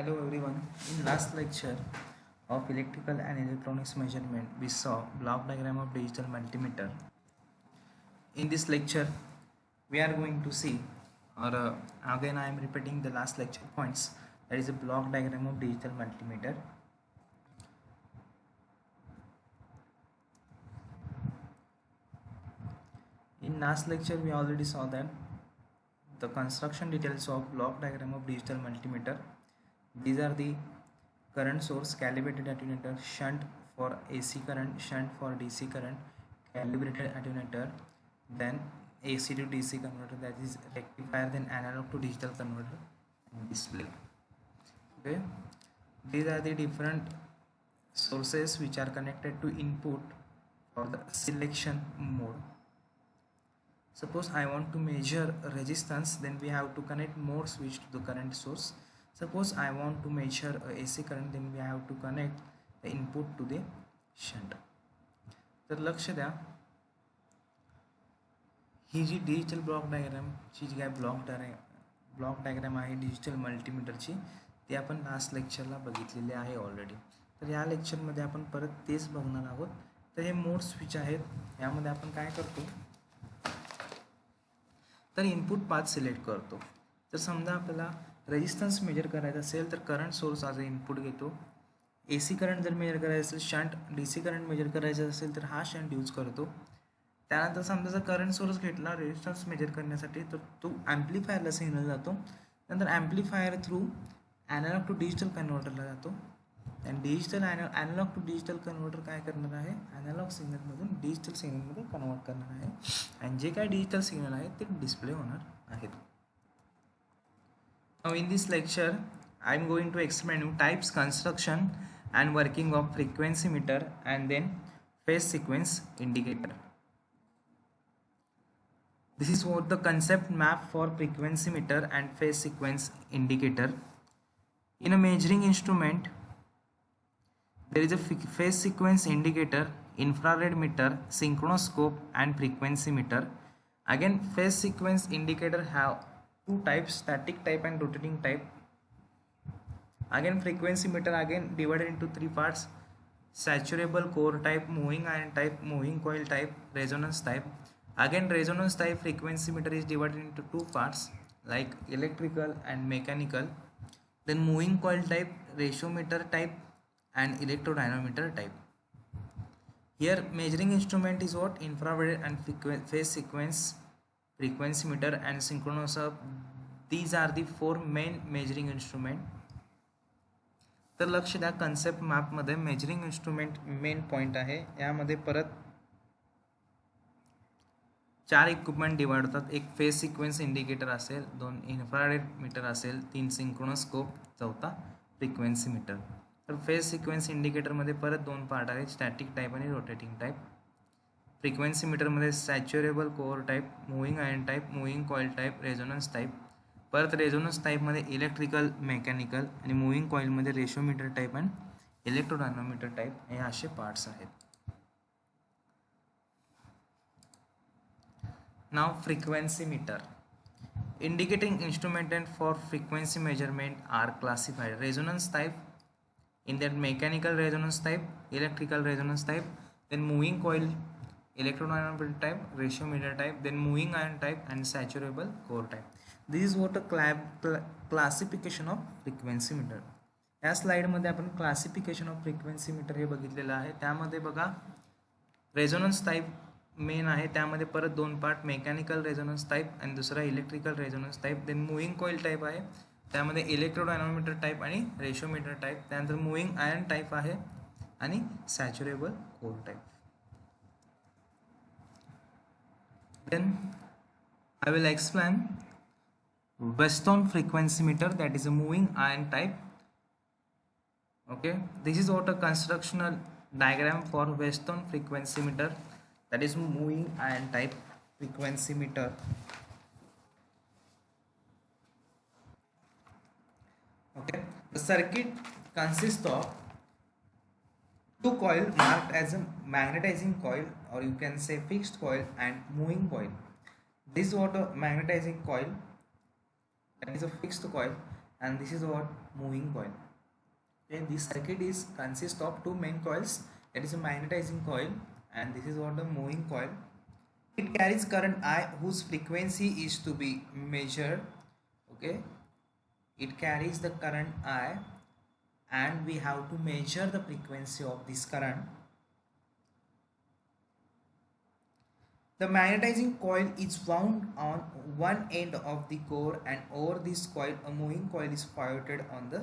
Hello everyone. In last lecture of electrical and electronics measurement, we saw block diagram of digital multimeter. In this lecture, we are going to see, or again I am repeating the last lecture points. That is a block diagram of digital multimeter. In last lecture, we already saw that the construction details of block diagram of digital multimeter. These are the current source, calibrated attenuator, shunt for AC current, shunt for DC current, calibrated attenuator, then AC to DC converter, that is rectifier, then analog to digital converter, and display. Okay, these are the different sources which are connected to input for the selection mode. Suppose I want to measure resistance, then we have to connect mode switch to the current source. Suppose I want to measure AC current, then we have to connect the input to the shunt. तर लक्ष द्या, ही जी digital block डायग्रामची जी काय block diagram आहे digital मल्टीमीटरची, ती आपण last लेक्चरला बघितलेली आहे already. तर या लेक्चरमध्ये आपण परत तेच बघणार आहोत. तर हे मोड स्विच आहेत. यामध्ये आपण काय करतो, तर इनपुट पाथ सिलेक्ट करतो. जर समजा आपल्याला रेजिस्टन्स मेजर करायचा असेल तर current source as a input घेतो. AC करंट जर मेजर करायचं असेल, शंट DC करंट मेजर करायचं असेल तर हा शंट यूज करतो. त्यानंतर समजा जर करंट सोर्स घेतला रेजिस्टन्स मेजर करण्यासाठी, तर तो ॲम्प्लिफायरला सिग्नल जातो. नंतर amplifier through analogue to digital कन्व्हर्टरला जातो. आणि digital analogue to digital converter काय करणार आहे, ॲनालॉग सिग्नलमधून डिजिटल सिग्नलमध्ये कन्वर्ट करणार आहे. आणि जे काय डिजिटल सिग्नल आहे ते डिस्प्ले होणार आहेत. Now in this lecture I am going to explain you types, construction and working of frequency meter and then phase sequence indicator. This is what the concept map for frequency meter and phase sequence indicator. In a measuring instrument there is a phase sequence indicator, infrared meter, synchronoscope and frequency meter. Again, phase sequence indicator have two types, static type and rotating type. Again, frequency meter again divided into three parts: saturable core type, moving iron type, moving coil type, resonance type. Again, resonance type frequency meter is divided into two parts like electrical and mechanical. Then moving coil type, ratiometer type and electrodynamometer type. Here measuring instrument is what, infrared and phase sequence, frequency meter and synchronoscope. These are the four main measuring instrument. तर लक्ष द्या, concept map मध्ये measuring instrument main point आहे. यामध्ये परत चार equipment divide होतात. एक फेज सिक्वेन्स इंडिकेटर असेल, दोन इन्फ्रारेड मीटर असेल, तीन सिंक्रोनोस्कोप, चौथा फ्रिक्वेन्सी मीटर. तर फेज सिक्वेन्स इंडिकेटरमध्ये परत दोन पार्ट आहेत, स्टॅटिक टाईप आणि रोटेटिंग टाईप. फ्रिक्वेन्सी मीटरमध्ये saturable core type, moving iron type, moving coil type, resonance type. परत रेझोनन्स टाईपमध्ये इलेक्ट्रिकल, मेकॅनिकल आणि मूव्हिंग कॉईलमध्ये रेशोमीटर टाईप आणि इलेक्ट्रोडायनोमीटर टाईप, हे असे पार्ट्स आहेत. Now frequency meter. Indicating instrument for frequency measurement are classified: resonance type, in that mechanical resonance type, electrical resonance type, then moving coil, electrodynamometer type, ratiometer type, then moving iron type and saturable core type. This is what a classification of frequency meter. या स्लाइडमध्ये आपण classification of frequency meter हे बघितलेलं आहे. त्यामध्ये बघा resonance type main आहे. त्यामध्ये परत दोन पार्ट, मेकॅनिकल रेझोनन्स टाईप आणि दुसरा electrical resonance type. Then moving coil type आहे, त्यामध्ये इलेक्ट्रोडायनोमीटर टाईप आणि रेशोमीटर टाईप. त्यानंतर मूव्हिंग आयर्न टाईप आहे आणि saturable core type. Then I will explain Weston frequency meter, that is a moving iron type. Okay, this is what a constructional diagram for Weston frequency meter, that is moving iron type frequency meter. Okay, the circuit consists of two coil marked as a magnetizing coil, or you can say fixed coil, and moving coil. This is what a magnetizing coil, that is a fixed coil, and this is what moving coil. Okay, this circuit is consists of two main coils. That is a magnetizing coil, and this is what the moving coil. It carries current I whose frequency is to be measured. Okay, it carries the current I, and we have to measure the frequency of this current. The magnetizing coil is wound on one end of the core, and over this coil a moving coil is pivoted on the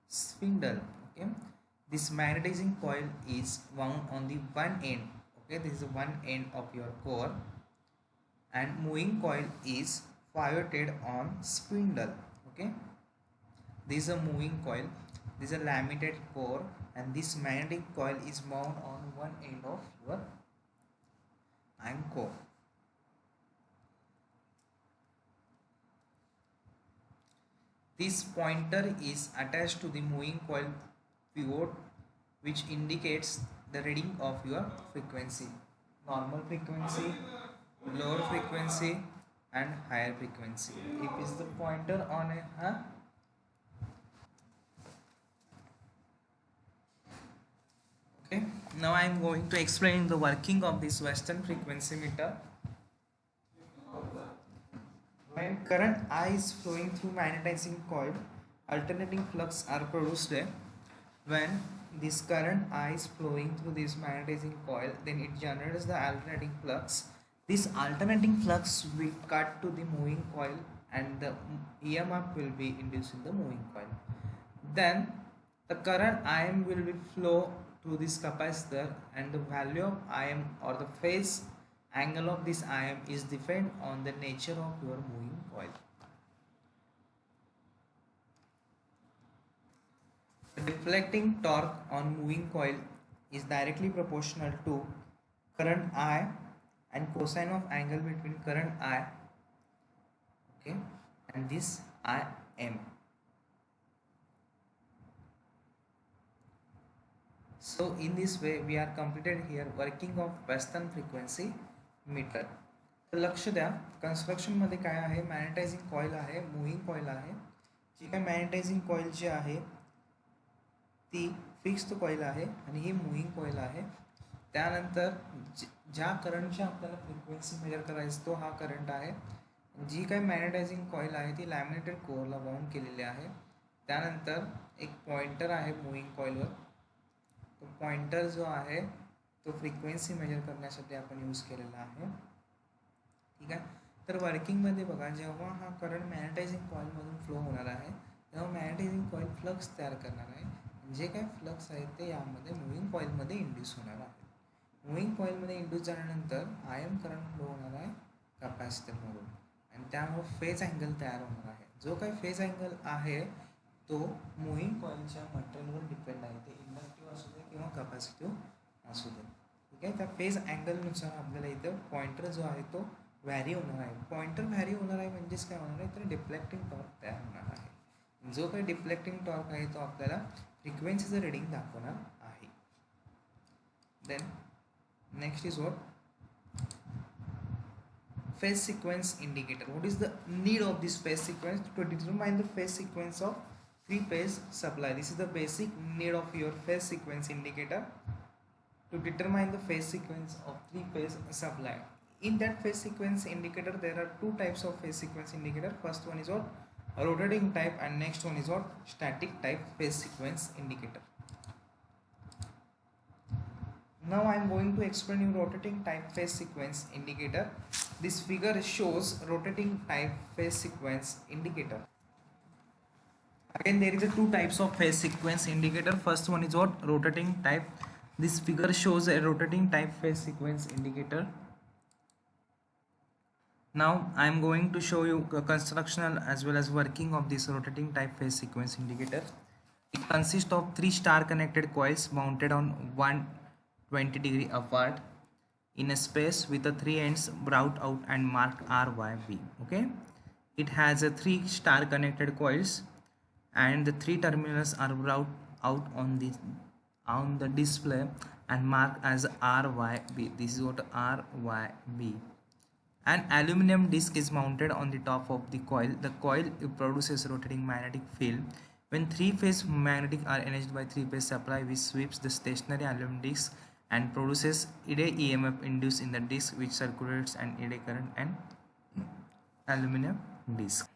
spindle. Okay, this magnetizing coil is wound on the one end. Okay, this is one end of your core, and moving coil is pivoted on spindle. Okay, this is a moving coil, this is a laminated core, and this magnetic coil is wound on one end of your iron core. This pointer is attached to the moving coil pivot, which indicates the reading of your frequency: normal frequency, lower frequency, and higher frequency. If is the pointer on a okay, now I am going to explain the working of this Western frequency meter. When current I is flowing through magnetizing coil, alternating flux are produced. When this current I is flowing through this magnetizing coil, then it generates the alternating flux. This alternating flux will cut to the moving coil, and the EMF will be induced in the moving coil. Then the current Im will be flow through this capacitor, and the value of Im or the phase angle of this Im is depend on the nature of your moving coil. The deflecting torque on moving coil is directly proportional to current I and cosine of angle between current I, okay, and this Im. So in this way we are completed here working of Western frequency metre. तर लक्ष द्या, construction मध्ये काय आहे, magnetising coil आहे, moving coil आहे. जी काय मॅग्नेटायझिंग कॉईल जी आहे ती फिक्स्ड कॉईल आहे आणि ही मूव्हिंग कॉईल आहे. त्यानंतर ज्या करंटची आपल्याला फ्रिक्वेन्सी मेजर करायची तो हा करंट आहे. जी काय मॅग्नेटायझिंग कॉईल आहे ती लॅमिनेटेड कोअरला बाउंड केलेली आहे. त्यानंतर एक पॉइंटर आहे मूव्हिंग कॉईलवर. तो पॉइंटर जो आहे तो फ्रिक्वेन्सी मेजर करण्यासाठी आपण यूज केलेला आहे. ठीक आहे. तर वर्किंगमध्ये बघा, जेव्हा हा करंट मॅग्नेटायझिंग कॉईलमधून फ्लो होणार आहे तेव्हा मॅग्नेटायझिंग कॉईल फ्लक्स तयार करणार आहे. जे काय फ्लक्स आहे ते यामध्ये मूव्हिंग कॉईलमध्ये इंड्यूस होणार आहे. मूव्हिंग कॉईलमध्ये इंड्यूस झाल्यानंतर आयएम करंट फ्लो होणार आहे कॅपॅसिटरमधून, आणि त्यामुळे फेज अँगल तयार होणार आहे. जो काही फेज अँगल आहे तो मूव्हिंग कॉईलच्या मटेरियलवर डिपेंड आहे. ते इंडक्टिव्ह असू दे किंवा कॅपॅसिटिव्ह असू दे. ठीक आहे. त्या फेज अँगलनुसार आपल्याला इथं पॉइंटर जो आहे तो व्हॅरी होणार आहे. पॉइंटर व्हॅरी होणार आहे म्हणजेच काय होणार आहे, तर डिफ्लेक्टिंग टॉर्क तयार होणार आहे. जो काही डिफ्लेक्टिंग टॉर्क आहे तो आपल्याला फ्रिक्वेन्सीचं रिडिंग दाखवणार आहे. Then next is what phase sequence indicator. What is the need of this phase sequence? To determine the phase sequence of three phase supply. This is the basic need of your phase sequence indicator, to determine the phase sequence of three phase supply. In that phase sequence indicator there are two types of phase sequence indicator. First one is what, rotating type, and next one is what, static type phase sequence indicator. Now I am going to explain you rotating type phase sequence indicator. This figure shows rotating type phase sequence indicator. Again there is a two types of phase sequence indicator. First one is what, rotating type. This figure shows a rotating type phase sequence indicator. Now I am going to show you constructional as well as working of this rotating type phase sequence indicator. It consists of three star connected coils mounted on 120 degree apart in a space with the three ends brought out and marked RYB. Okay, it has a three star connected coils and the three terminals are brought out on the display and marked as RYB. This is what RYB. An aluminum disc is mounted on the top of the coil. The coil produces rotating magnetic field. When three-phase magnetic are energized by three-phase supply, which sweeps the stationary aluminum disc and produces ED EMF induced in the disc, which circulates an ED current and aluminum disc.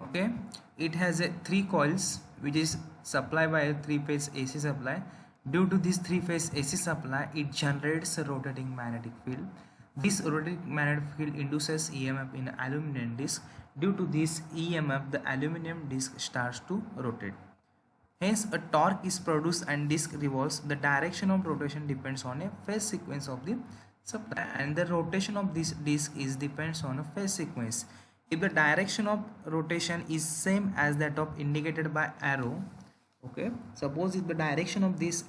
Okay, it has a three coils which is supplied by a three-phase AC supply. Due to this three-phase AC supply, it generates a rotating magnetic field. This rotating magnetic field induces EMF in aluminum disc. Due to this EMF, the aluminum disc starts to rotate. Hence, a torque is produced and disc revolves. The direction of rotation depends on a phase sequence of the supply, and the rotation of this disc is depends on a phase sequence. If the direction of rotation is same as that of indicated by arrow, okay, suppose if the direction of this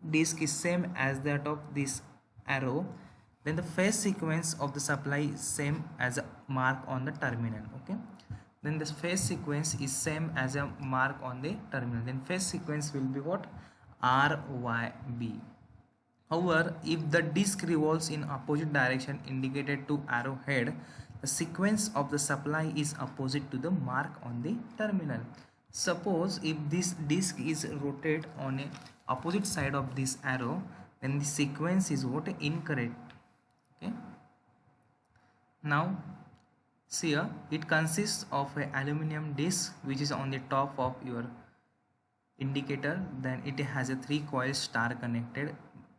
disc is same as that of this arrow, then the phase sequence of the supply is same as a mark on the terminal. Okay, then the phase sequence is same as a mark on the terminal, then phase sequence will be what? RYB. However, if the disc revolves in opposite direction indicated to arrowhead, the sequence of the supply is opposite to the mark on the terminal. Suppose if this disc is rotated on a opposite side of this arrow, then the sequence is what? Incorrect. Okay, now see here, it consists of a aluminum disc which is on the top of your indicator. Then it has a three coils star connected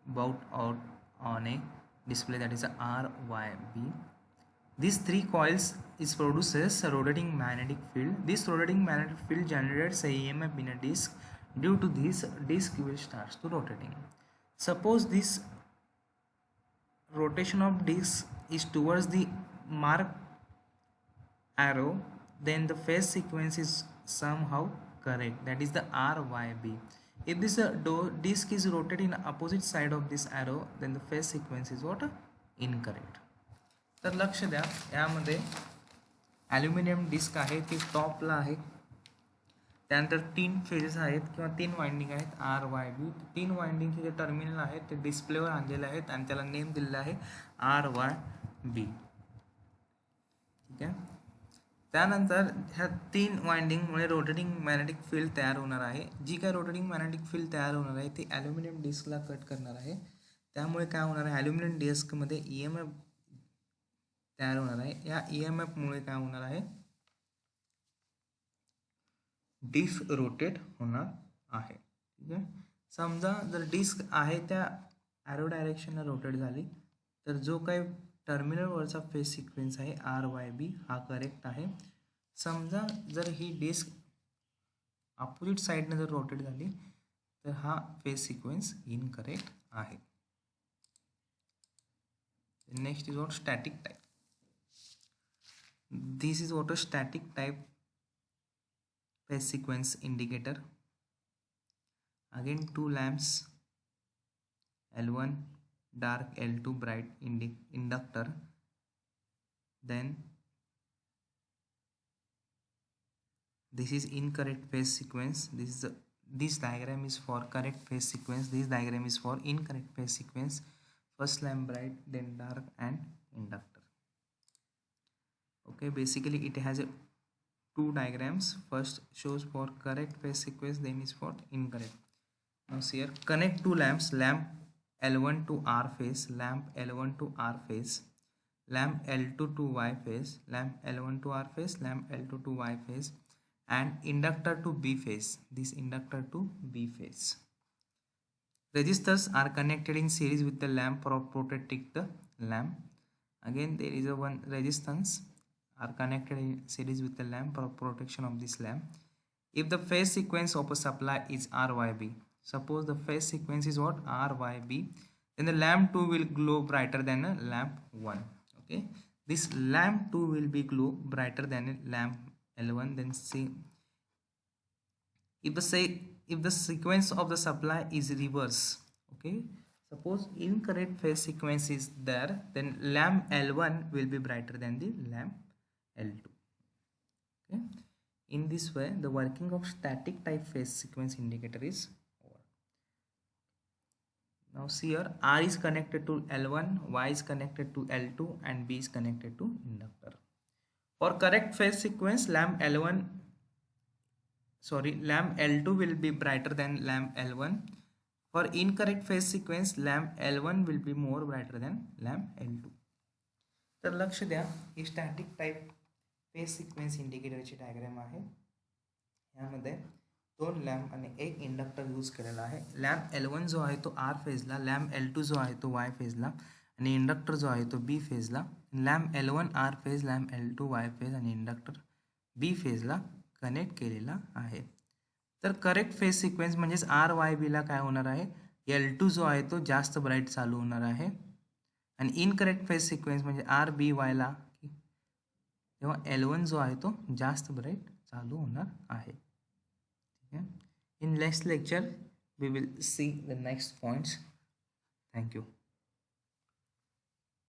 both out on a display, that is a RYB. These three coils is produces a rotating magnetic field. This rotating magnetic field generates a EMF in a disc. Due to this, disc will start to rotating. Suppose this rotation of disc is towards the mark arrow, then the phase sequence is somehow correct, that is the RYB. If this disc is rotated in opposite side of this arrow, then the phase sequence is what? Incorrect. तर लक्ष द्या, यामध्ये aluminium disc आहे ती टॉपला आहे, त्यानंतर तीन phases आहेत किंवा तीन वाइंडिंग आहेत RYB. तीन वाइंडिंगचे जे टर्मिनल आहेत ते डिस्प्लेवर आणलेले आहेत आणि त्याला नेम दिलेला आहे RYB. ठीक आहे, त्यानंतर ह्या तीन वाइंडिंगमुळे रोटेटिंग मॅग्नेटिक फील्ड तयार होणार आहे. जी काय रोटेटिंग मॅग्नेटिक फील्ड तयार होणार आहे ती ॲल्युमिनियम डिस्कला कट करणार आहे. त्यामुळे काय होणार आहे, ॲल्युमिनियम डिस्कमध्ये EMF तयार होणार आहे. या EMF मुळे काय होणार आहे, डिस्क रोटेट होणार आहे. ठीक आहे, समजा जर डिस्क आहे त्या ॲरो डायरेक्शनला रोटेट झाली तर जो काही टर्मिनलवरचा फेज सिक्वेन्स आहे RYB हा करेक्ट आहे. समजा जर ही डिस्क अपोजिट साईडने जर रोटेट झाली तर हा फेज सिक्वेन्स इनकरेक्ट आहे. Next is what static type. This is what a static type phase sequence indicator. Again, two lamps, L1 dark, L2 bright inductor. Then this is incorrect phase sequence. This diagram is for correct phase sequence. This diagram is for incorrect phase sequence. First lamp bright, then dark and inductor. Okay, basically it has two diagrams. First shows for correct phase sequence, then is for incorrect. Now see here, connect two lamps, lamp L1 to R phase, lamp L1 to R phase, lamp L2 to Y phase, lamp L1 to R phase, lamp L2 to Y phase, and inductor to B phase. This inductor to B phase. Resistors are connected in series with the lamp for protecting the lamp. Again, there is a one resistance are connected in series with the lamp for protection of this lamp. If the phase sequence of a supply is RYB, suppose the phase sequence is what? RYB, then the lamp 2 will glow brighter than a lamp 1. Okay, this lamp 2 will be glow brighter than a lamp L1. Then see, if the sequence of the supply is reverse, okay, suppose incorrect phase sequence is there, then lamp L1 will be brighter than the lamp L2. Okay, in this way the working of static type phase sequence indicator is over. Now see here, R is connected to L1, Y is connected to L2, and B is connected to inductor. For correct phase sequence, lamp L2 will be brighter than lamp L1. For incorrect phase sequence, lamp L1 will be more brighter than lamp L2. तर लक्ष द्या, ही static type phase sequence इंडिकेटरची diagram आहे. यामध्ये 2 lamp आणि 1 inductor use केलेला आहे. लॅम्प L1 जो आहे तो R फेजला, लॅम्प L2 जो आहे तो Y फेजला आणि इंडक्टर जो आहे तो B फेजला. Lamp L1 R phase, lamp L2 Y phase आणि इंडक्टर B फेजला कनेक्ट केलेला आहे. तर करेक्ट फेज सिक्वेन्स म्हणजेच RYB काय होणार आहे, L2 जो आहे तो जास्त ब्राईट चालू होणार आहे आणि इनकरेक्ट फेज सिक्वेन्स म्हणजे RBYला तेव्हा L1 जो आहे तो जास्त ब्राईट चालू होणार आहे. ठीक आहे. In next lecture we will see the next points. Thank you.